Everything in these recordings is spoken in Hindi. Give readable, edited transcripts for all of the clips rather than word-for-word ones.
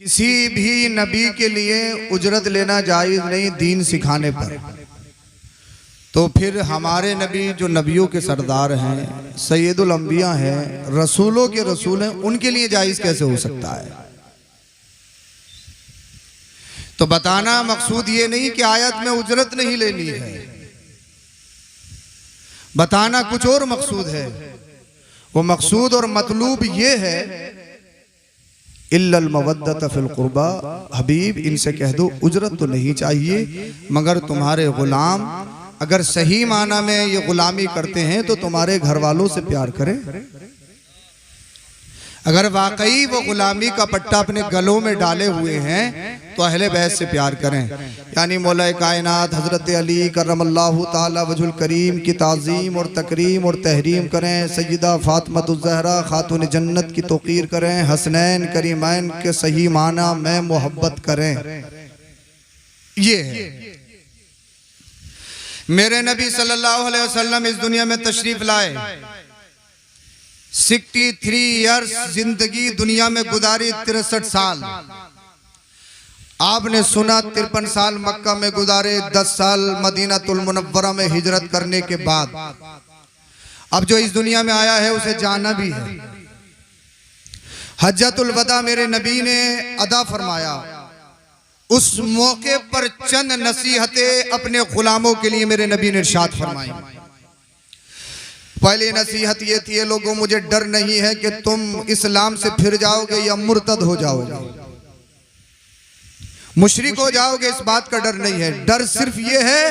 किसी भी नबी के लिए उजरत लेना जायज़ नहीं दीन सिखाने पर। तो फिर हमारे नबी जो नबियों के सरदार हैं, सैयदुल अंबिया हैं, रसूलों के रसूल हैं, उनके लिए जायज़ कैसे हो सकता है? तो बताना मकसूद ये नहीं कि आयत में उजरत नहीं लेनी है, बताना कुछ और मकसूद है। वो मकसूद और मतलूब ये है, इल्लल मवद्दत फिल कुर्बा, हबीब इनसे कह दो उजरत तो नहीं चाहिए, मगर तुम्हारे गुलाम अगर सही माना में ये गुलामी करते हैं तो तुम्हारे घर वालों से प्यार करें। अगर वाकई वो गुलामी का पट्टा अपने गलों में डाले हुए हैं तो अहले बैत से प्यार करें। यानी मौला कायनात हजरत अली करमल्लाहु ताला वजुल करीम की ताज़ीम और तकरीम और तहरीम करें। सय्यदा फातिमातुज़ ज़हरा खातून जन्नत की तौक़ीर करें। हसनैन करीमैन के सही माना में मोहब्बत करें। ये है मेरे नबी सल्लल्लाहु अलैहि वसल्लम इस दुनिया में तशरीफ लाए। 63 ईयर्स जिंदगी दुनिया में गुजारी, 63 साल। आपने सुना 53 साल मक्का में गुजारे, 10 साल मदीनातुल मुनव्वरा में हिजरत करने के बाद अब जो इस दुनिया में आया है उसे जाना भी है। हज्जतुल वदा मेरे नबी ने अदा फरमाया। उस मौके पर चंद नसीहतें अपने गुलामों के लिए मेरे नबी ने इरशाद फरमाई। पहली नसीहत ये थी, लोगों मुझे डर नहीं है कि तुम इस्लाम से फिर जाओगे या मुर्तद हो जाओगे, मुशरिक हो जाओगे, इस बात का डर नहीं है। डर सिर्फ ये है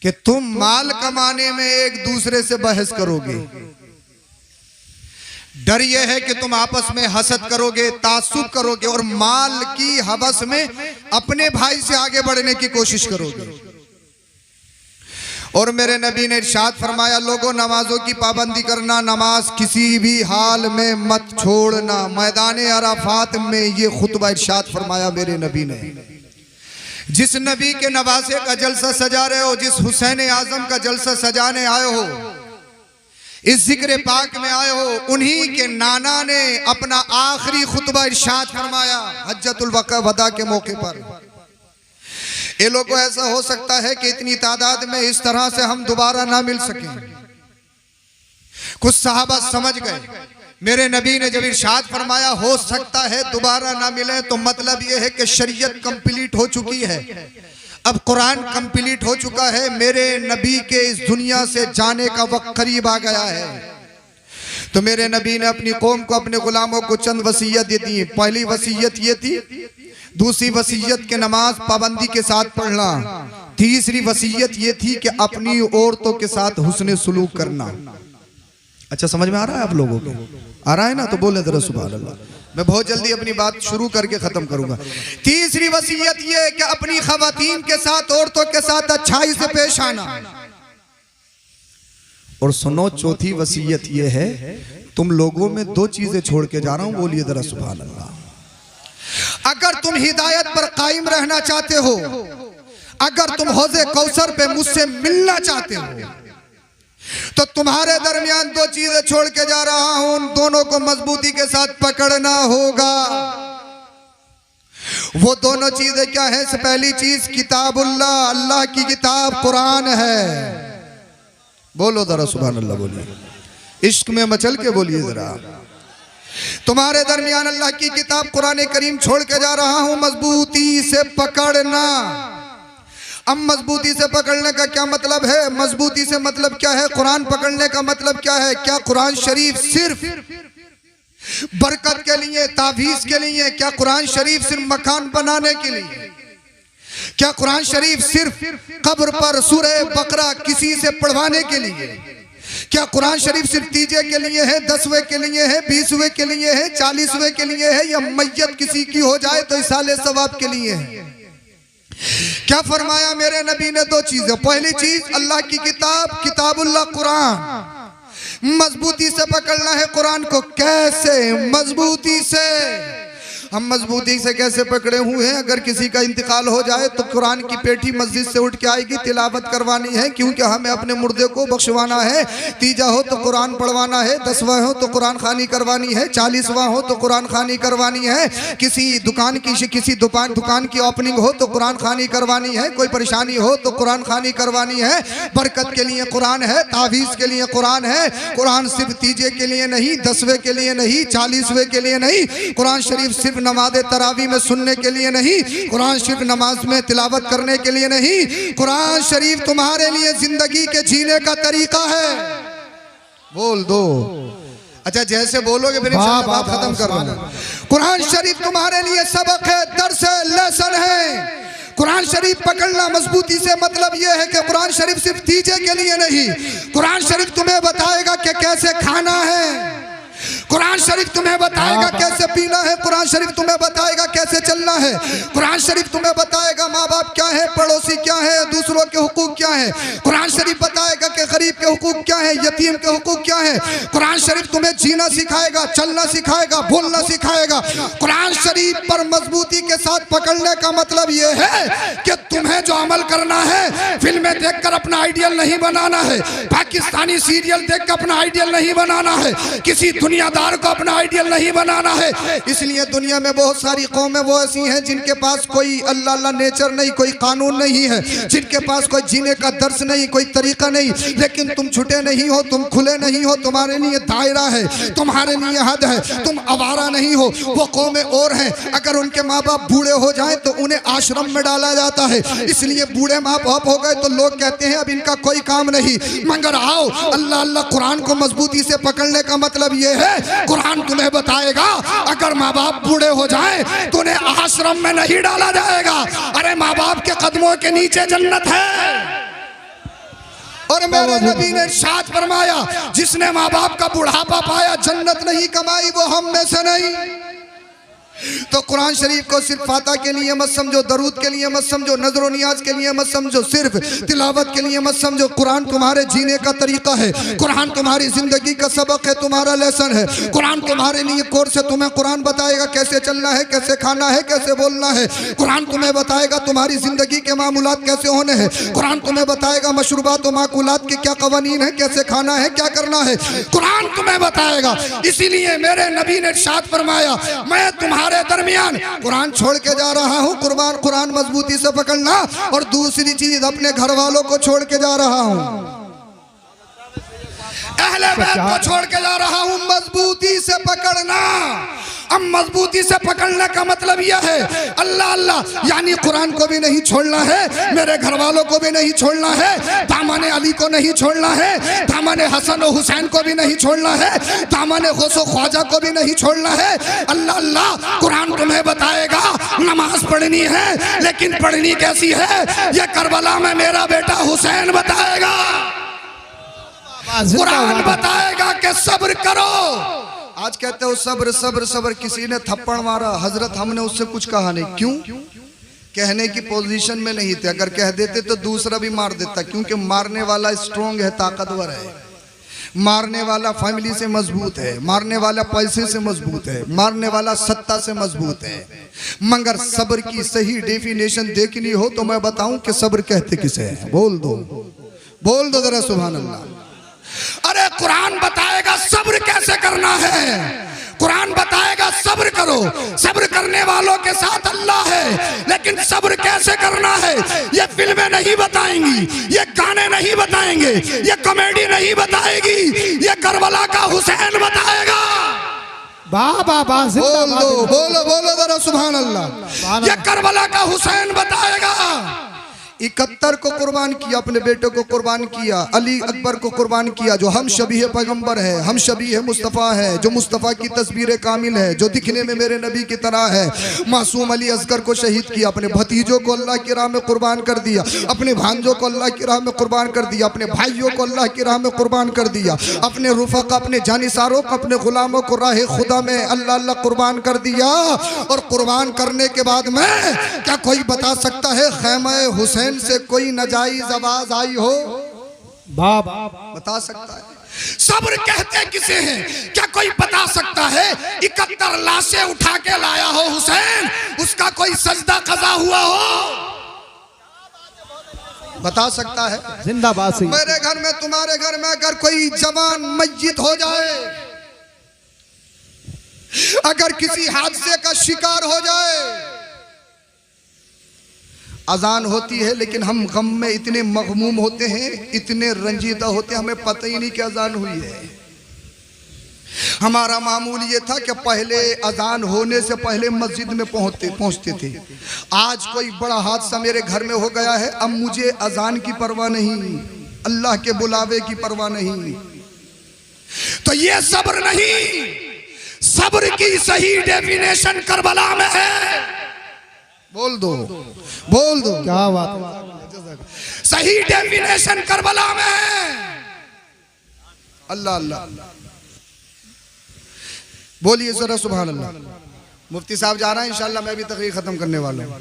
कि तुम माल कमाने में एक दूसरे से बहस करोगे। डर यह है कि तुम आपस में हसद करोगे, तासुब करोगे और माल की हवस में अपने भाई से आगे बढ़ने की कोशिश करोगे। और मेरे नबी ने इरशाद फरमाया, लोगों नमाजों की पाबंदी करना, नमाज किसी भी हाल में मत छोड़ना। मैदान अराफात में ये खुतबा इरशाद फरमाया मेरे नबी ने। जिस नबी के नवासे का जलसा सजा रहे हो, जिस हुसैन आजम का जलसा सजाने आए हो, इस जिक्र पाक में आए हो, उन्हीं के नाना ने अपना आखिरी खुतबा इरशाद फरमाया हज्जतुल वदा के मौके पर। ये लोगों ऐसा हो सकता है कि इतनी तादाद में इस तरह से हम दोबारा ना मिल सकें। कुछ सहाबा समझ गए, मेरे नबी ने जब इरशाद फरमाया हो सकता है दोबारा ना मिले, तो मतलब ये है कि शरीयत कंप्लीट हो चुकी है, अब कुरान कंप्लीट हो चुका है, मेरे नबी के इस दुनिया से जाने का वक्त करीब आ गया है। तो मेरे नबी ने अपनी कौम को, अपने गुलामों को चंद वसीयत दी। पहली वसीयत ये थी, दूसरी वसीयत के नमाज पाबंदी के साथ पढ़ना। तीसरी वसीयत ये थी कि अपनी औरतों के साथ हुस्न सुलूक करना। अच्छा समझ में आ रहा है आप लोगों को? आ रहा है ना? तो बोले जरा सुभान अल्लाह। मैं बहुत जल्दी अपनी बात शुरू करके खत्म करूंगा। तीसरी वसीयत ये कि अपनी खवातीन के साथ, औरतों के साथ अच्छाई से पेश आना। और सुनो, चौथी वसीयत ये है, तुम लोगों में दो चीजें छोड़ के जा रहा हूं, बोलिए जरा सुभान अल्लाह। अगर तुम हिदायत पर कायम रहना चाहते हो, अगर तुम हौज़े कौसर पे मुझसे मिलना चाहते हो, तो तुम्हारे दरमियान दो चीजें छोड़ के जा रहा हूं, उन दोनों को मजबूती के साथ पकड़ना होगा। वो दोनों चीजें क्या है? पहली चीज किताबुल्लाह, अल्लाह की किताब कुरान है। बोलो जरा सुभान अल्लाह, बोलिए इश्क में मचल के बोलिए जरा। तुम्हारे दरमियान अल्लाह की किताब कुरान करीम छोड़ के जा रहा हूं, मजबूती से पकड़ना। अब मजबूती से पकड़ने का क्या मतलब है? मजबूती से मतलब क्या है? कुरान पकड़ने का मतलब क्या है? क्या कुरान शरीफ सिर्फ बरकत के लिए, तावीज़ के लिए? क्या कुरान शरीफ सिर्फ मकान बनाने के लिए? क्या कुरान शरीफ सिर्फ कब्र पर सूरह बकरा किसी से पढ़वाने के लिए? क्या कुरान शरीफ सिर्फ तीजे के लिए है, 10वें के लिए है, 20वें के लिए है, 40वें के लिए है, या मैयत किसी की हो जाए तो इसाले सवाब के लिए है? क्या फरमाया मेरे नबी ने? दो चीजें। पहली चीज अल्लाह की किताब, किताबुल्लाह कुरान, मजबूती से पकड़ना है कुरान को। कैसे? मजबूती से। हम मजबूती से कैसे पकड़े हुए हैं, अगर किसी का इंतकाल हो जाए तो कुरान की पेटी मस्जिद से उठ के आएगी, तिलावत करवानी है, क्योंकि हमें अपने मुर्दे को बख्शवाना है। तीजा हो तो कुरान पढ़वाना है, 10वां हो तो कुरान खानी करवानी है, 40वां हो तो कुरान खानी करवानी है। किसी दुकान की ओपनिंग हो तो कुरान खानी करवानी है, कोई परेशानी हो तो कुरान खानी करवानी है। बरकत के लिए कुरान है, तावीज़ के लिए कुरान है। कुरान सिर्फ तीजे के लिए नहीं, 10वें के लिए नहीं, 40वें के लिए नहीं। कुरान शरीफ सिर्फ नमाज तरावी में सुनने के लिए नहीं, कुरान शरीफ नमाज में तिलावत करने के लिए नहीं। कुरान शरीफ तुम्हारे लिए जिंदगी के जीने का तरीका है। बोल दो। अच्छा जैसे बोलोगे फिर इंशाअल्लाह बात खत्म कर रहा हूं। कुरान शरीफ तुम्हारे लिए सबक है, दर्स है, लेसन है। कुरान शरीफ पकड़ना मजबूती से मतलब यह है कि कुरान शरीफ सिर्फ तीजे के लिए नहीं, कुरान शरीफ तुम्हें बताएगा कि कैसे खाना है, कुरान शरीफ तुम्हें बताएगा कैसे पीना है, कुरान शरीफ तुम्हें बताएगा कैसे चलना है, कुरान शरीफ तुम्हें बताएगा माँ बाप क्या है, पड़ोसी क्या है, दूसरों के हुकूक क्या है, कुरान शरीफ बताएगा कि गरीब के हुकूक क्या है, यतीम के हुकूक क्या है। कुरान शरीफ तुम्हें जीना सिखाएगा, चलना सिखाएगा, बोलना सिखाएगा। कुरान शरीफ पर मजबूती के साथ पकड़ने का मतलब यह है कि तुम्हें जो अमल करना है, फिल्में देखकर अपना आइडियल नहीं बनाना है, पाकिस्तानी सीरियल देखकर अपना आइडियल नहीं बनाना है, किसी दुनियादार को अपना आइडियल नहीं बनाना है। इसलिए दुनिया में बहुत सारी कौमें वो ऐसी हैं जिनके पास कोई अल्लाह अल्लाह नेचर नहीं, कोई कानून नहीं है, जिनके पास कोई जीने का दर्स नहीं, कोई तरीका नहीं। लेकिन तुम छुटे नहीं हो, तुम खुले नहीं हो, तुम्हारे लिए दायरा है, तुम्हारे लिए हद है, तुम आवारा नहीं हो। वो कौमें और हैं, अगर उनके माँ बाप बूढ़े हो जाएं तो उन्हें आश्रम में डाला जाता है। इसलिए बूढ़े माँ बाप हो गए तो लोग कहते हैं अब इनका कोई काम नहीं। मगर आओ, अल्लाह अल्लाह कुरान को मजबूती से पकड़ने का मतलब ये है, कुरान तुम्हें बताएगा अगर माँ बाप बूढ़े हो जाए तो उन्हें आश्रम में नहीं डाला जाएगा। अरे माँ बाप के कदमों के नीचे जन्नत है। और मेरे नबी ने इरशाद फरमाया, जिसने माँ बाप का बुढ़ापा पाया जन्नत नहीं कमाई, वो हम में से नहीं। तो कुरान शरीफ को सिर्फ फाता के लिए मत समझो, दरूद के लिए मत समझो, नजर नियाज के लिए मत समझो, सिर्फ तिलावत के लिए मत समझो। कुरान तुम्हारे जीने का तरीका है, कुरान तुम्हारी जिंदगी का सबक है, तुम्हारा लेसन है। कुरान तुम्हारे लिए कोर्स है, तुम्हें कुरान बताएगा कैसे चलना है, कैसे खाना है, कैसे बोलना है। कुरान तुम्हें बताएगा तुम्हारी जिंदगी के मामूलात कैसे होने हैं। कुरान तुम्हें बताएगा मशरूबात और माकुलात के क्या कवानीन है, कैसे खाना है, क्या करना है। कुरान तुम्हें बताएगा। इसीलिए मेरे नबी ने इरशाद फरमाया, मैं तुम्हारे दरमियान कुरान छोड़ के जा रहा हूँ। कुरान मजबूती से पकड़ना। और दूसरी चीज, अपने घर वालों को छोड़ के जा रहा हूँ, अहले बैत को छोड़ के जा रहा हूँ। मजबूती से पकड़ना। अब मजबूती से पकड़ने का मतलब यह है, अल्लाह अल्लाह यानी कुरान को भी नहीं छोड़ना है, मेरे घर वालों को भी नहीं छोड़ना है, दामन अली को नहीं छोड़ना है, दामन हसन और हुसैन को भी नहीं छोड़ना है, दामन गौसो ख्वाजा को भी नहीं छोड़ना है। अल्लाह अल्लाह कुरान तुम्हें बताएगा नमाज पढ़नी है, लेकिन पढ़नी कैसी है ये करबला में मेरा बेटा हुसैन बताएगा। कुरान बताएगा कि सब्र करो। आज कहते हो सब्र सब्र सब्र, किसी ने थप्पड़ मारा, हजरत हमने उससे कुछ कहा नहीं। क्यों? कहने की पोजीशन में नहीं थे। अगर कह देते तो दूसरा भी मार देता, क्योंकि मारने वाला स्ट्रॉन्ग है, ताकतवर है, मारने वाला फैमिली से मजबूत है, मारने वाला पैसे से मजबूत है, मारने वाला सत्ता से मजबूत है। मगर सब्र की सही डेफिनेशन देखनी हो तो मैं बताऊं कि सब्र कहते किसे है। बोल दो जरा सुभान अल्लाह। अरे कुरान बताएगा सब्र कैसे करना है, कुरान बताएगा सब्र करो, सब्र करने वालों के साथ अल्लाह है। लेकिन सब्र कैसे करना है ये फिल्में नहीं बताएंगी, ये गाने नहीं बताएंगे, ये कॉमेडी नहीं बताएगी, ये करबला का हुसैन बताएगा। बोलो जरा सुभान अल्लाह। ये करबला का हुसैन बताएगा। 71 को कुर्बान किया, अपने बेटे को कुर्बान किया, अली अकबर को कुर्बान किया, जो हम शबीह पैगंबर है, हम शबीह मुस्तफ़ा है, जो मुस्तफ़ा की तस्वीर कामिल है, जो दिखने में मेरे नबी की तरह है। मासूम अली असगर को शहीद किया, अपने भतीजों को अल्लाह की राह में कुर्बान कर दिया, अपने भांजों को अल्लाह की राह में कुर्बान कर दिया, अपने भाइयों को अल्लाह की राह में कुर्बान कर दिया, अपने रुफ़क़ा, अपने जानिसारों को, अपने गुलामों को राह खुदा में अल्लाह अल्लाह कुर्बान कर दिया। और कुर्बान करने के बाद में क्या कोई बता सकता है खैमा हुसैन से कोई नाजायज आवाज आई हो? बाप बता सकता है? सब्र कहते किसे हैं? क्या कोई बता सकता है? 71 लाशें उठा के लाया हो हुसैन, उसका कोई सजदा कज़ा हुआ हो? बता सकता है? जिंदाबाद से। मेरे घर में, तुम्हारे घर में अगर कोई जवान मय्यत हो जाए, अगर किसी हादसे का शिकार हो जाए, अजान होती है लेकिन हम गम में इतने मगमूम होते हैं, इतने रंजीदा होते हैं, हमें पता ही नहीं कि अजान हुई है। हमारा मामूल ये था कि पहले अजान होने से पहले मस्जिद में पहुंचते थे। आज कोई बड़ा हादसा मेरे घर में हो गया है, अब मुझे अजान की परवाह नहीं, अल्लाह के बुलावे की परवाह नहीं। तो ये सब्र नहीं, सब्र की सही डेफिनेशन करबला में है। बोल दो, बोल दो, क्या बात। सही डेफिनेशन करबला में है। अल्लाह अल्लाह बोलिए जरा सुभान अल्लाह। मुफ्ती साहब जा रहा है, इंशाल्लाह मैं भी तकरीर खत्म करने वाला हूँ।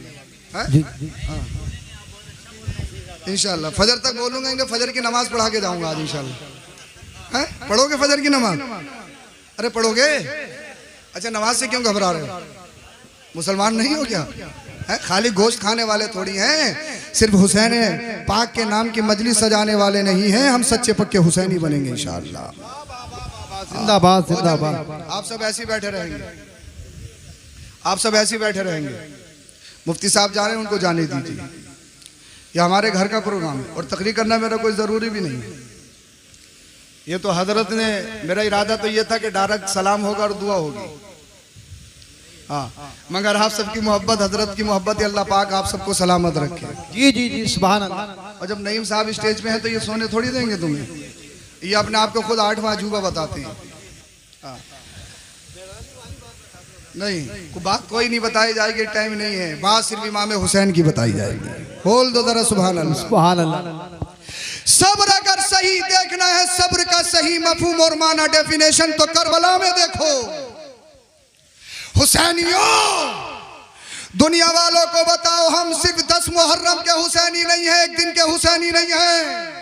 इंशाल्लाह फजर तक बोलूंगा, इन्हें फजर की नमाज पढ़ा के जाऊंगा आज इंशाल्लाह। पढ़ोगे फजर की नमाज? अरे पढ़ोगे? अच्छा, नमाज से क्यों घबरा रहे हो? मुसलमान नहीं हो क्या? है खाली गोश्त खाने वाले थोड़ी हैं, सिर्फ हुसैन पाक के नाम की मजलिस सजाने वाले नहीं हैं। हम सच्चे पक्के हुसैनी बनेंगे इंशाअल्लाह। जिंदाबाद जिंदाबाद। आप सब ऐसे बैठे रहेंगे, आप सब ऐसे बैठे रहेंगे। मुफ्ती साहब जा रहे हैं, उनको जाने दीजिए। ये हमारे घर का प्रोग्राम है और तकरीर करना मेरा कोई ज़रूरी भी नहीं है। ये तो हजरत ने, मेरा इरादा तो ये था कि डायरेक्ट सलाम होगा और दुआ होगी। हाँ, मगर आप सबकी मोहब्बत, हजरत की मोहब्बत, अल्लाह पाक आप सबको सलामत रखे। जी जी जी, सुभान अल्लाह। और जब नईम साहब स्टेज पे हैं तो ये सोने थोड़ी देंगे तुम्हें, ये अपने आप को खुद 8वां अजूबा बताते हैं। हाँ। नहीं, बात कोई नहीं बताई जाएगी, टाइम नहीं है। बात सिर्फ इमाम हुसैन की बताई जाएगी। बोल दो जरा सुभान अल्लाह। सुभान अल्लाह। सब्र अगर सही देखना है, सब्र का सही मफहूम और माना डेफिनेशन, तो करबला में देखो। हुसैनियों, दुनिया वालों को बताओ, हम सिर्फ 10 मुहर्रम के हुसैनी नहीं है, एक दिन के हुसैनी नहीं है।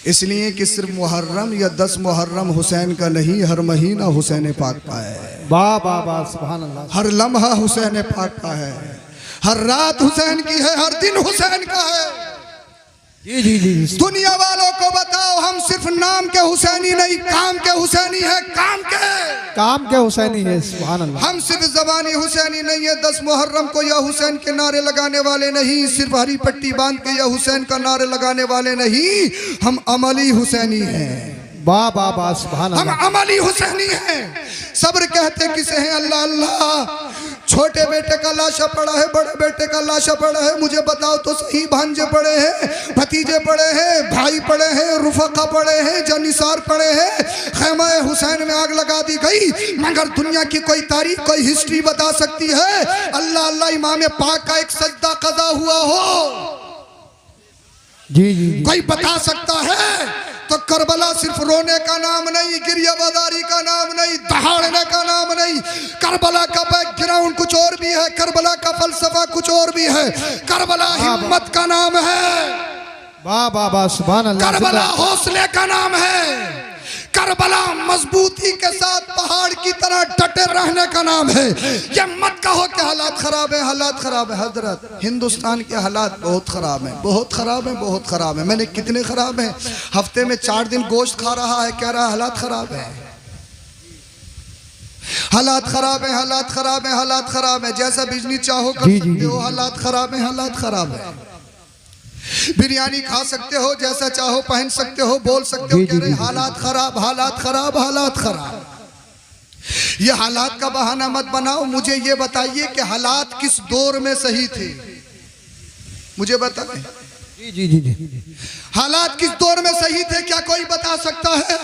इसलिए कि सिर्फ मुहर्रम या 10 मुहर्रम हुसैन का नहीं, हर महीना हुसैन पाक का है। वाह वाह वाह, सुभान अल्लाह। हर लम्हा हुसैन पाक का है, हर रात हुसैन की है, हर दिन हुसैन का है। जी जी जी। दुनिया वालों को बताओ, हम सिर्फ नाम के हुसैनी नहीं, काम के हुसैनी है, काम के हुसैनी है। सुभान अल्लाह। हम सिर्फ जबानी हुसैनी नहीं है, 10 मुहर्रम को या हुसैन के नारे लगाने वाले नहीं, सिर्फ हरी पट्टी बांध के या हुसैन का नारे लगाने वाले नहीं, हम अमली हुसैनी हैं। वाह वाह वाह, सुभान हम अल्लाह। अमली हुसैनी हैं। सब्र कहते किसे हैं? अल्लाह अल्लाह। छोटे बेटे का लाशा पड़ा है, बड़े बेटे का लाशा पड़ा है, मुझे बताओ तो सही। भांजे पड़े हैं, भतीजे पड़े हैं, भाई पड़े हैं, रुफका पड़े हैं, जनिसार पड़े हैं। खैमा हुसैन में आग लगा दी गई, मगर दुनिया की कोई तारीख, कोई हिस्ट्री बता सकती है? अल्लाह अल्लाह, इमाम पाक का एक सजदा कज़ा हुआ हो? जी जी। कोई बता सकता है? तो करबला सिर्फ रोने का नाम नहीं, गिरियाबादारी का नाम नहीं, दहाड़ने का नाम नहीं। करबला का बैकग्राउंड कुछ और भी है, करबला का फलसफा कुछ और भी है। करबला हिम्मत का नाम है। वाह वाह वाह, सुभान अल्लाह। करबला हौसले का नाम है। करबला मजबूती के साथ पहाड़ की तरह डटे रहने का नाम है। ये मत कहो कि हालात खराब है, हालात खराब है। हजरत, हिंदुस्तान के हालात बहुत खराब हैं, बहुत खराब हैं, बहुत खराब है। मैंने कितने खराब हैं? हफ्ते में 4 दिन गोश्त खा रहा है, कह रहा है हालात खराब है, हालात खराब है, हालात खराब है, हालात खराब है। जैसा बिजली चाहो कर सकते हो, हालात खराब है, हालात खराब है। बिरयानी खा सकते हो, जैसा चाहो पहन सकते हो, बोल सकते हो, कह रहे हालात खराब, हालात खराब, हालात खराब। ये हालात का बहाना मत बनाओ। मुझे ये बताइए कि हालात किस दौर में सही थे? मुझे बताएं। जी जी जी जी। हालात किस दौर में सही थे? क्या कोई बता सकता है?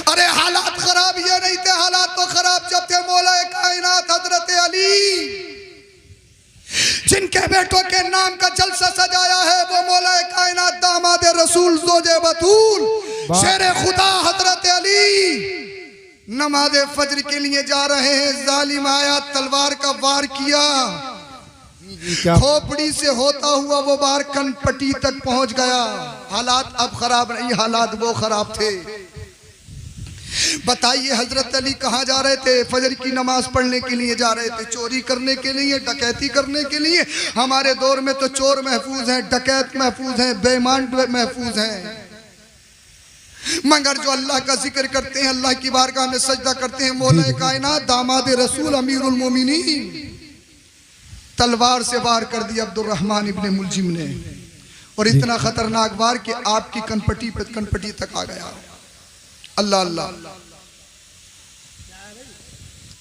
अरे हालात खराब ये नहीं थे, हालात तो खराब जब थे मौला कायनात हजरत अली, जिनके बेटों के नाम का जलसा सजाया है, वो मौला कायनात दामाद रसूल ज़ोजे बतूल शेर खुदा हजरत अली नमाज फजर के लिए जा रहे हैं। जालिम आया, तलवार का वार किया, क्या? खोपड़ी से होता हुआ वो बाहर कनपटी तक पहुंच गया। हालात अब खराब नहीं, हालात वो खराब थे। बताइए हजरत अली कहाँ जा रहे थे? फजर की नमाज पढ़ने के लिए जा रहे थे, चोरी करने के लिए, डकैती करने के लिए। हमारे दौर में तो चोर महफूज हैं, डकैत महफूज हैं, बेईमान महफूज हैं, मगर जो अल्लाह का जिक्र करते हैं, अल्लाह की बारगाह में सजदा करते हैं, मौला कायनात दामाद रसूल अमीरुल मोमिनीन तलवार से वार कर दिया अब्दुर्रहमान इब्ने मुलजिम ने, और इतना खतरनाक वार कि आपकी कनपटी पे कनपटी तक आ गया। अल्लाह अल्लाह,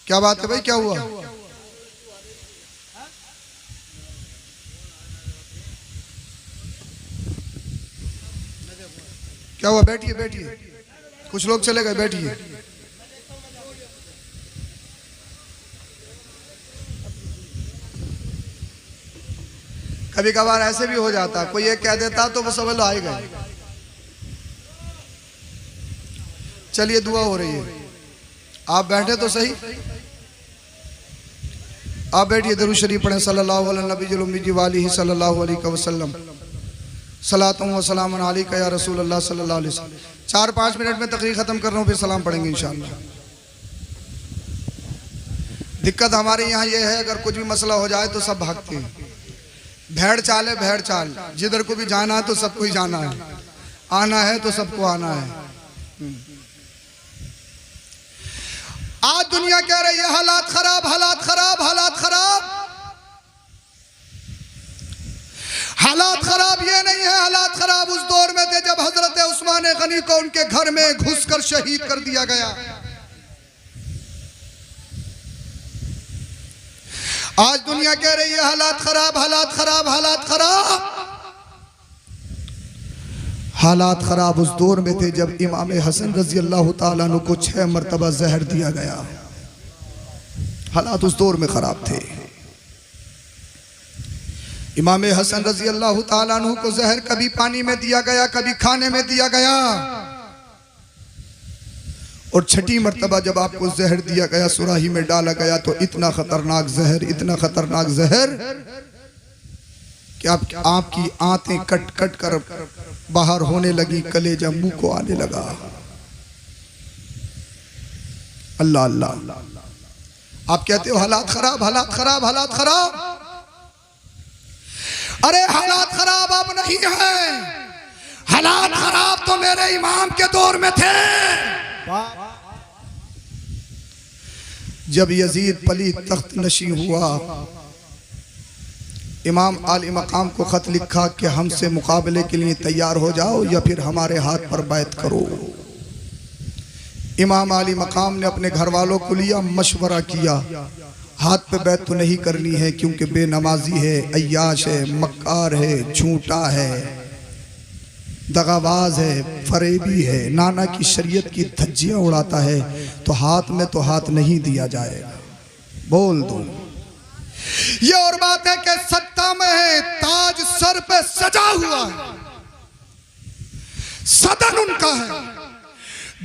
क्या बात है भाई, क्या हुआ? क्या हुआ? बैठिए बैठिए, कुछ लोग चले गए, बैठिए। कभी कभार ऐसे भी हो जाता, कोई ये कह देता तो बस समझ लो आ ही गए। चलिए दुआ हो रही है, आप बैठे तो सही, आप बैठिए। दरूद शरीफ पढ़ें सल्लल्लाहु अलैहि नबील उम्मी वालिही सल्लल्लाहु अलैहि वसल्लम सलातुम व सलामुन अलैका या रसूल अल्लाह सल्लल्लाहु अलैहि वसल्लम। 4-5 मिनट में तकरीर खत्म कर रहा हूँ, फिर सलाम पढ़ेंगे इंशाअल्लाह। दिक्कत हमारे यहाँ ये है, अगर कुछ भी मसला हो जाए तो सब भागते हैं। भेड़ चाल है, भेड़ चाल, जिधर को भी जाना है तो सबको ही जाना है, आना है तो सबको आना है। आज दुनिया कह रही है हालात खराब, हालात खराब, हालात खराब। हालात खराब ये नहीं है, हालात खराब उस दौर में थे जब हजरत उस्मान गनी को उनके घर में घुसकर शहीद कर दिया गया। आज दुनिया कह रही है हालात खराब, हालात खराब, हालात खराब। हालात खराब उस दौर में थे जब इमाम हसन रजी अल्लाह ताला अन्हु को 6 मरतबा जहर दिया गया। हालात उस दौर में खराब थे। इमाम हसन रजी अल्लाह ताला अन्हु को जहर कभी पानी में दिया गया, कभी खाने में दिया गया, और 6ठी मरतबा जब आपको जहर दिया गया, सुराही में डाला गया, तो इतना खतरनाक जहर, इतना खतरनाक जहर कि आपकी आंतें कट कट कर बाहर होने लगी, कलेजा मुंह को आने लगा। अल्लाह अल्लाह। आप कहते हो हालात खराब, हालात खराब, हालात खराब। अरे हालात खराब अब नहीं है, हालात खराब तो मेरे इमाम के दौर में थे। जब यजीद पली तख्त नशी हुआ, इमाम आली मकाम को खत लिखा कि हमसे मुकाबले के लिए तैयार हो जाओ या फिर हमारे हाथ पर बैत करो। इमाम आली मकाम ने अपने घर वालों को लिया, मशवरा किया, हाथ पे बैत तो नहीं करनी है क्योंकि बेनमाजी है, अय्याश है, मक्कार है, झूठा है, दगाबाज है, फरेबी है, नाना की शरीयत की धज्जियां उड़ाता है, तो हाथ में तो हाथ नहीं दिया जाएगा। बोल दो। ये और बात है कि सत्ता में है, ताज सर पे सजा हुआ है, सदन उनका है।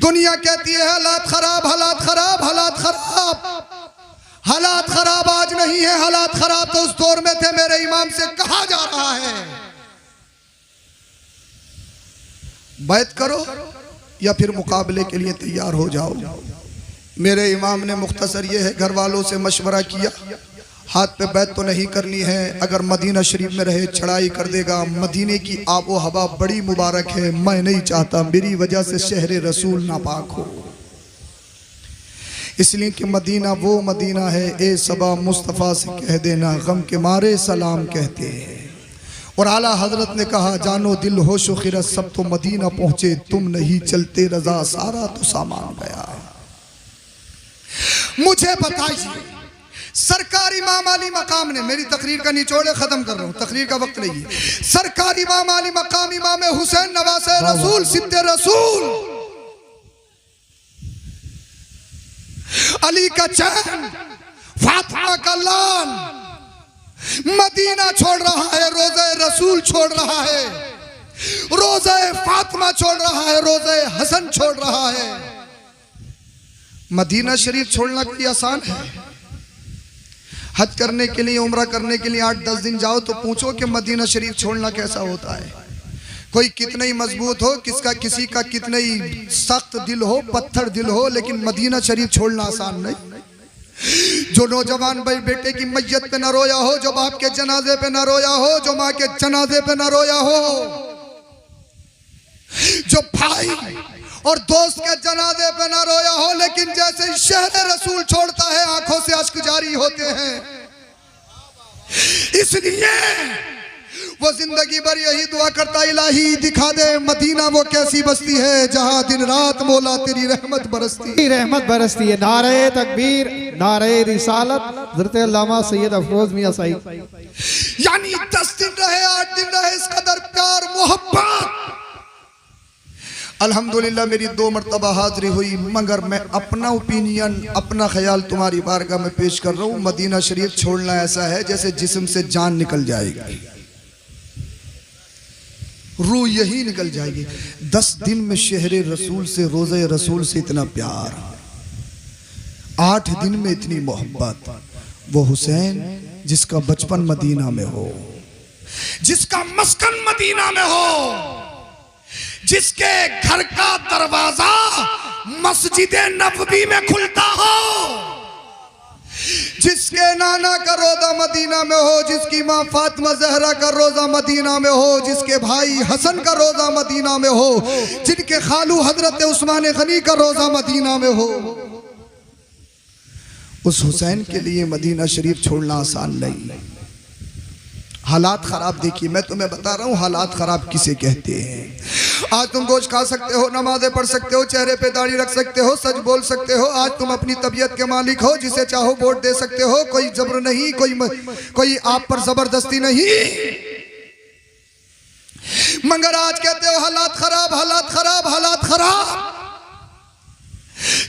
दुनिया कहती है हालात खराब, हालात खराब, हालात खराब। हालात खराब आज नहीं है, हालात खराब तो उस दौर में थे, मेरे इमाम से कहा जा रहा है बैत करो या फिर मुकाबले के लिए तैयार हो जाओ। मेरे इमाम ने मुख्तसर ये है, घर वालों से मशवरा किया, हाथ पे बैत तो नहीं करनी है, अगर मदीना शरीफ में रहे चढ़ाई कर देगा। मदीने की आबो हवा बड़ी मुबारक है, मैं नहीं चाहता मेरी वजह से शहर रसूल नापाक हो, इसलिए कि मदीना वो मदीना है, ए सबा मुस्तफ़ा से कह देना गम के मारे सलाम कहते हैं। और आला हजरत ने कहा जानो दिल होशो खिरत सब तो मदीना पहुंचे, तुम नहीं चलते रजा सारा तो सामान गया। मुझे बताइए सरकार इमाम अली मकाम ने, मेरी तकरीर का निचोड़ खत्म कर रहा हूँ, तकरीर का वक्त नहीं है। सरकार इमाम अली मकाम इमाम हुसैन नवासे रसूल सिद्दे रसूल अली का चैन फातिमा का लाल मदीना छोड़ रहा है, रोज़े रसूल छोड़ रहा है, रोज़े फातिमा छोड़ रहा है, रोज़े हसन छोड़ रहा है। मदीना शरीफ छोड़ना कोई आसान है? हज करने के लिए, उम्रा करने के लिए 8-10 दिन जाओ तो पूछो कि मदीना शरीफ छोड़ना कैसा होता है। कोई कितना ही मजबूत हो, किसी का कितना ही सख्त दिल हो, पत्थर दिल हो, लेकिन मदीना शरीफ छोड़ना आसान नहीं। जो नौजवान भाई बेटे की मैयत पे न रोया हो, जो बाप के जनाजे पे न रोया हो, जो माँ के जनाजे पे न रोया हो, जो भाई और दोस्त के जनाजे पे न रोया हो, लेकिन जैसे ही शहर रसूल छोड़ता है आंखों से अश्क जारी होते हैं। इसलिए वो जिंदगी भर यही दुआ करता, इलाही दिखा दे मदीना वो कैसी बस्ती है जहां दिन रात मौला तेरी रहमत बरसती। रहमत बरसती है। नारे तकबीर, नारे रिसालत, हज़रत अल्लामा सैयद अफरोज मियां साहिब। यानी 10 दिन रहे, 8 दिन रहे, इस कदर प्यार मोहब्बत। अल्हम्दुलिल्लाह मेरी 2 मरतबा हाजिरी हुई, मगर मैं अपना ओपिनियन, अपना ख्याल तुम्हारी बारगाह में पेश कर रहा हूँ। मदीना शरीफ छोड़ना ऐसा है जैसे जिस्म से जान निकल जाएगी, रूह यही निकल जाएगी। 10 दिन में शहरे रसूल से, रोज़े रसूल से इतना प्यार, 8 दिन में इतनी मोहब्बत। वो हुसैन जिसका बचपन मदीना में हो, जिसका मस्कन मदीना में हो, जिसके घर का दरवाजा मस्जिद नबवी में खुलता हो, जिसके नाना का रोजा मदीना में हो, जिसकी माँ फातिमा ज़हरा का रोजा मदीना में हो, जिसके भाई हसन का रोजा मदीना में हो, जिनके खालू हजरत उस्मान गनी का रोजा मदीना में हो, उस हुसैन के लिए मदीना शरीफ छोड़ना आसान नहीं। हालात खराब देखिए, मैं तुम्हें बता रहा हूँ हालात खराब किसे कहते हैं। आज तुम गोश्त खा सकते हो, नमाजें पढ़ सकते हो, चेहरे पे दाढ़ी रख सकते हो, सच बोल सकते हो, आज तुम अपनी तबीयत के मालिक हो, जिसे चाहो वोट दे सकते हो, कोई जबर नहीं, कोई आप पर जबरदस्ती नहीं। मगर आज कहते हो हालात खराब, हालात खराब, हालात खराब।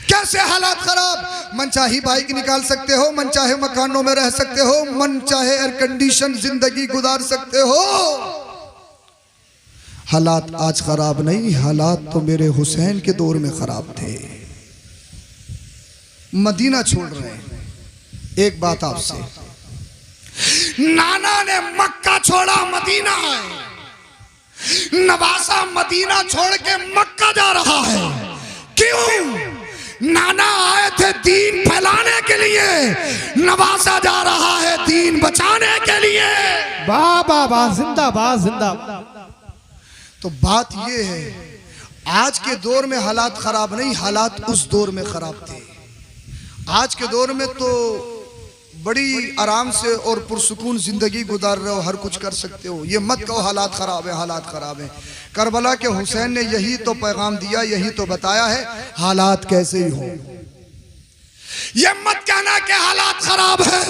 कैसे हालात खराब? मन चाहे बाइक निकाल सकते हो, मन चाहे मकानों में रह सकते हो, मन चाहे एयर कंडीशन जिंदगी गुजार सकते हो। हालात आज खराब नहीं, हालात तो मेरे हुसैन के दौर में खराब थे। मदीना छोड़ रहे हैं। एक बात आपसे, नाना ने मक्का छोड़ा, मदीना है। नवासा मदीना छोड़ के मक्का जा रहा है। क्यों? नाना आए थे दीन फैलाने के लिए, नवासा जा रहा है दीन बचाने के लिए। वाह वाह वाह, जिंदाबाद जिंदाबाद। तो बात ये है, आज के दौर में हालात खराब नहीं, हालात उस दौर में खराब थे। आज के दौर में तो बड़ी आराम से और पुरसुकून जिंदगी गुजार रहे हो, हर कुछ कर सकते हो। ये मत कहो हालात खराब है, हालात खराब है। करबला के हुसैन ने यही तो पैगाम दिया, यही तो बताया है, हालात कैसे ही हो। ये मत कहना कि हालात खराब है।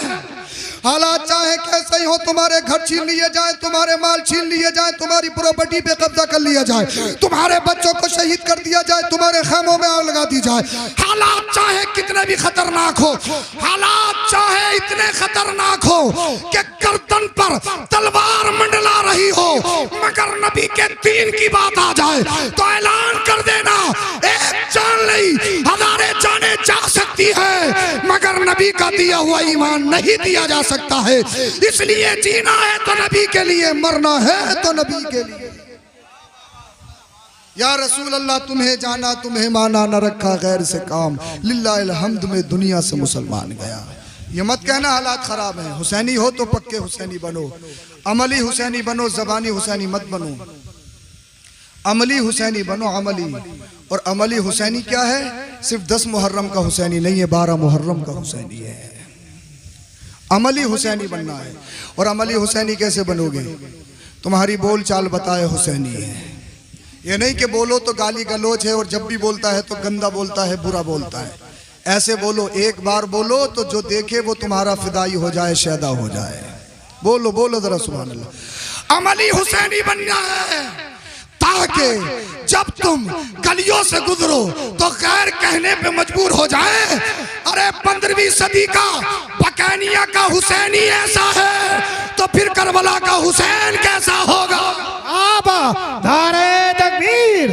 हालात चाहे कैसे ही हो, तुम्हारे घर छीन लिए जाए, तुम्हारे माल छीन लिए जाए, तुम्हारी प्रॉपर्टी पे कब्जा कर लिया जाए, तुम्हारे बच्चों को शहीद कर दिया जाए, तुम्हारे खेमों में आग लगा दी जाए, हालात चाहे कितने भी खतरनाक हो, हालात चाहे इतने खतरनाक हो कि गर्दन पर तलवार मंडला रही हो, मगर नबी के दीन की बात आ जाए तो ऐलान कर देना, एक जान नहीं हजारे जाने जा सकती है, मगर नबी का दिया हुआ ईमान नहीं दिया जा सकता है। इसलिए जीना है तो नबी के लिए, मरना है तो नबी के लिए। या रसूल अल्लाह, तुम्हें जाना तुम्हें माना, न रखा गैर से काम, लिल्लाहिल हम्द में दुनिया से मुसलमान गया। ये मत कहना हालात खराब हैं। हुसैनी हो तो पक्के हुसैनी बनो, अमली हुसैनी बनो, जबानी हुसैनी मत बनो। अमली हुसैनी बनो, अमली। और अमली हुसैनी क्या है? सिर्फ 10 मुहर्रम का हुसैनी नहीं है, 12 मुहर्रम का हुसैनी है। अमली हुसैनी बनना है। और अमली हुसैनी कैसे बनोगे? तुम्हारी बोल चाल बताए हुसैनी है। ये नहीं कि बोलो तो गाली गलोच है और जब भी बोलता है तो गंदा बोलता है, बुरा बोलता है। ऐसे बोलो, एक बार बोलो तो जो देखे वो तुम्हारा फिदाई हो जाए, शैदा हो जाए। बोलो बोलो जरा सुभान अल्लाह। अमली हुसैनी बनना है ताकि जब तुम गलियों से गुजरो तो गैर कहने पे मजबूर हो जाए, अरे 15वीं सदी का बकैनिया का हुसैनी ऐसा है तो फिर करबला का हुसैन कैसा होगा। आबा धारे तकबीर,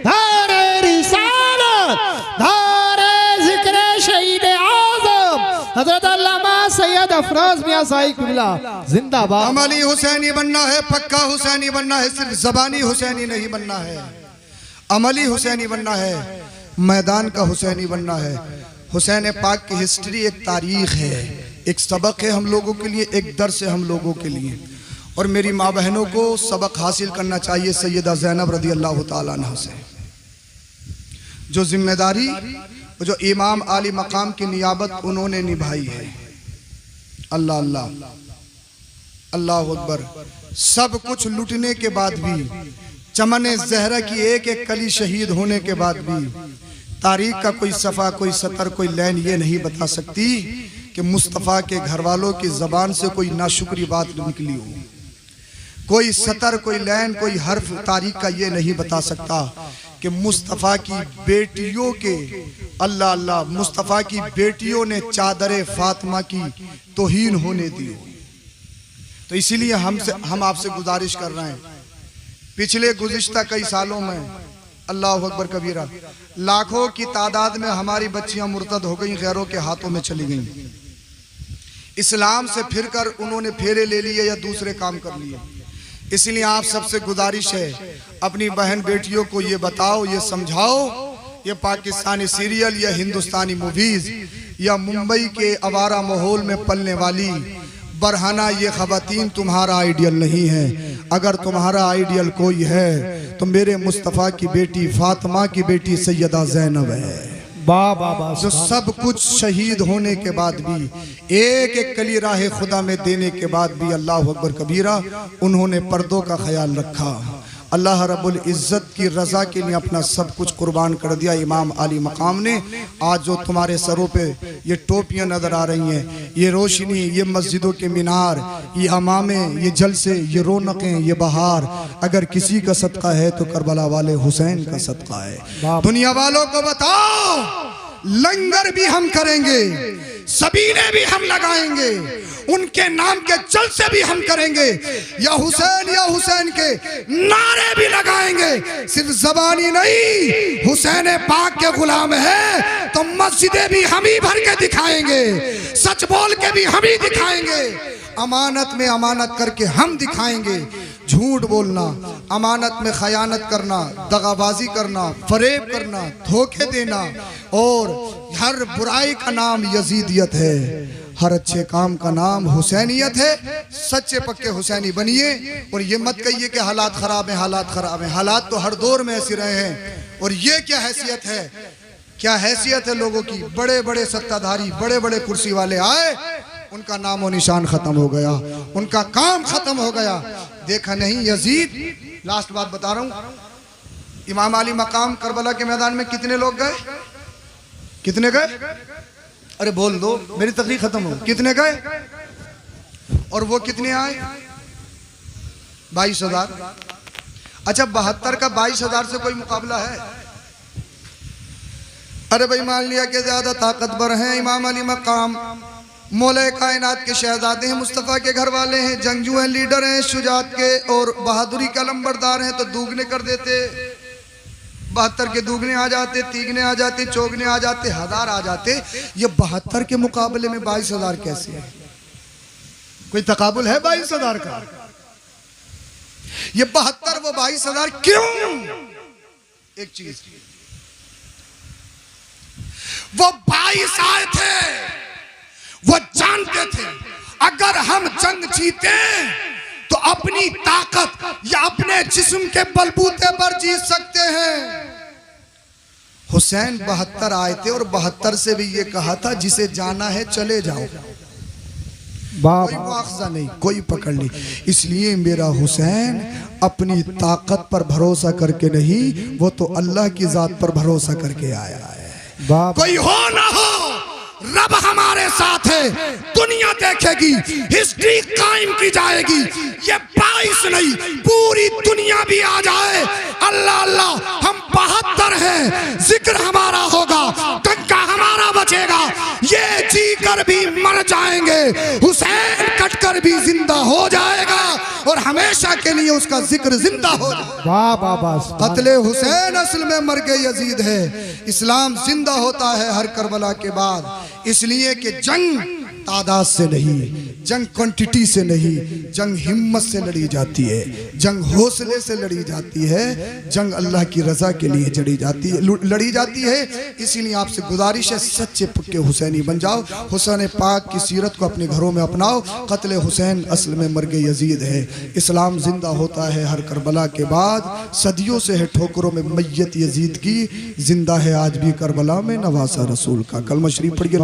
धारे रिसालत, धारे जिक्र शहीद आज़म हज़रत अल्लामा सैयद सैयद अफरोज मियां साई कुबला जिंदाबाद। अमली हुसैनी बनना है, पक्का हुसैनी बनना है, सिर्फ जबानी हुसैनी नहीं बनना है, अमली हुसैनी बनना है, मैदान का हुसैनी बनना है। हुसैन पाक की हिस्ट्री एक तारीख है, एक सबक है हम लोगों के लिए, एक दर्स है हम लोगों के लिए। और मेरी माँ बहनों को सबक हासिल करना चाहिए सैयदा ज़ैनब रज़ी अल्लाह ताला अन्हा से। जो जिम्मेदारी, जो इमाम आली मकाम की नियाबत उन्होंने निभाई है, अल्लाह अल्लाह अल्लाह अकबर। सब कुछ लुटने के बाद भी, चमन ज़हरा की एक एक कली शहीद होने के बाद भी, तारीख का कोई सफ़ा, कोई सतर, कोई लाइन ये नहीं बता सकती कि मुस्तफ़ा के घर वालों की ज़बान से कोई नाशुक्री बात निकली हो। कोई सतर, कोई लाइन, कोई हर्फ तारीख का ये नहीं बता सकता कि मुस्तफ़ा की बेटियों के, अल्लाह अल्लाह, मुस्तफ़ा की बेटियों ने चादर फातिमा की तौहीन होने दी हो। तो इसीलिए हम आपसे गुजारिश कर रहे हैं, पिछले गुज़िश्ता कई सालों में अल्लाह अकबर कबीरा लाखों की तादाद में हमारी बच्चियां मुर्तद हो गई, गैरों के हाथों में चली गई। इस्लाम से फिरकर उन्होंने फेरे ले लिए या दूसरे काम कर लिए। इसलिए आप सबसे गुजारिश है, अपनी बहन बेटियों को ये बताओ, ये समझाओ, ये पाकिस्तानी सीरियल या हिंदुस्तानी मूवीज या मुंबई के आवारा माहौल में पलने वाली बरहाना ये ख़वातीन तुम्हारा आइडियल नहीं है। अगर तुम्हारा आइडियल कोई है तो मेरे मुस्तफ़ा की बेटी फातिमा की बेटी सैयदा ज़ैनब है। बाबा जो सब कुछ शहीद होने के बाद भी, एक एक कली राह खुदा में देने के बाद भी, अल्लाह अकबर कबीरा, उन्होंने पर्दों का ख्याल रखा। अल्लाह रब्बुल इज़्ज़त की रज़ा के लिए अपना सब कुछ कुर्बान कर दिया इमाम आली मकाम ने। आज जो तुम्हारे सरों पे ये टोपियाँ नज़र आ रही हैं, ये रोशनी, ये मस्जिदों के मीनार, ये अमामे, ये जलसे, ये रौनकें, ये बहार, अगर किसी का सदका है तो करबला वाले हुसैन का सदका है। दुनिया वालों को बताओ, लंगर भी हम करेंगे, सबीने भी हम लगाएंगे, उनके नाम के जलसे भी हम करेंगे, या हुसैन के नारे भी लगाएंगे। सिर्फ जबानी नहीं, हुसैन पाक के गुलाम है तो मस्जिदें भी हम ही भर के दिखाएंगे, सच बोल के भी हम ही दिखाएंगे, अमानत में अमानत करके हम दिखाएंगे। झूठ बोलना, अमानत में खयानत करना, दगाबाजी करना, फरेब करना, धोखे देना, और हर बुराई का नाम यजीदियत है, हर अच्छे काम का नाम हुसैनियत है। सच्चे पक्के हुसैनी बनिए और ये मत कहिए कि हालात खराब हैं, हालात खराब हैं। हालात तो हर दौर में ऐसे रहे हैं। और ये क्या हैसियत है, क्या हैसियत है लोगों की, बड़े बड़े सत्ताधारी, बड़े बड़े कुर्सी वाले आए, उनका नामो निशान खत्म हो गया, उनका काम खत्म हो गया। देखा नहीं यजीद, लास्ट बात बता रहा हूं, इमाम अली मकाम करबला के मैदान में कितने लोग गए, कितने गए, अरे बोल दो, मेरी तकरीर खत्म हो, कितने गए और वो कितने आए, 22,000। अच्छा 72 का 22,000 से कोई मुकाबला है? अरे भाई मान लिया कि ज्यादा ताकतवर हैं, इमाम अली मकाम मौला कायनात के शहजादे हैं, मुस्तफ़ा के घर वाले हैं, जंगजू हैं, लीडर हैं, शुजात के और बहादुरी का लंबरदार हैं, तो दुगने कर देते, 72 के दुगने आ जाते, तीगने आ जाते, चौगने आ जाते, 1000 आ जाते। ये 72 के मुकाबले में 22,000 कैसे है? कोई तकाबुल है 22,000 का? ये 72 वो 22,000 क्यों? एक चीज, वो 22 आए थे, वो जानते थे अगर हम जंग जीते तो अपनी ताकत या अपने जिस्म के बलबूते पर जीत सकते हैं। हुसैन 72 आए थे और 72 से भी ये कहा था जिसे जाना है चले जाओ, कोई मुआखजा नहीं, कोई पकड़ नहीं। इसलिए मेरा हुसैन अपनी ताकत पर भरोसा करके नहीं, वो तो अल्लाह की जात पर भरोसा करके आया है। कोई हो ना हो, रब हमारे साथ है, दुनिया देखेगी, हिस्ट्री कायम की जाएगी। ये 22 नहीं, पूरी दुनिया भी आ जाए, अल्लाह अल्लाह, हम 72 हैं, जिक्र हमारा होगा, डंका हमारा बचेगा, ये जी कर भी मर जाएंगे, हुसैन कट कर भी जिंदा हो जाएगा और हमेशा के लिए उसका जिक्र जिंदा हो जाएगा। कत्ले हुसैन असल में मर के यजीद है, इस्लाम जिंदा होता है हर करबला के बाद, इसलिए कि जंग तादाद से नहीं, जंग क्वांटिटी से नहीं, जंग हिम्मत से लड़ी जाती है, जंग हौसले से लड़ी जाती है, जंग अल्लाह की रजा के लिए लड़ी जाती है। इसीलिए आपसे गुजारिश है, सच्चे पक्के हुसैनी बन जाओ, हुसैन पाक की सीरत को अपने घरों में अपनाओ। कत्ल हुसैन असल में मर्ग यजीद है। इस्लाम जिंदा होता है हर करबला के बाद, सदियों से है ठोकरों में मैयत यजीद की, जिंदा है आज भी करबला में नवासा रसूल का। कलमा शरीफ पढ़िए।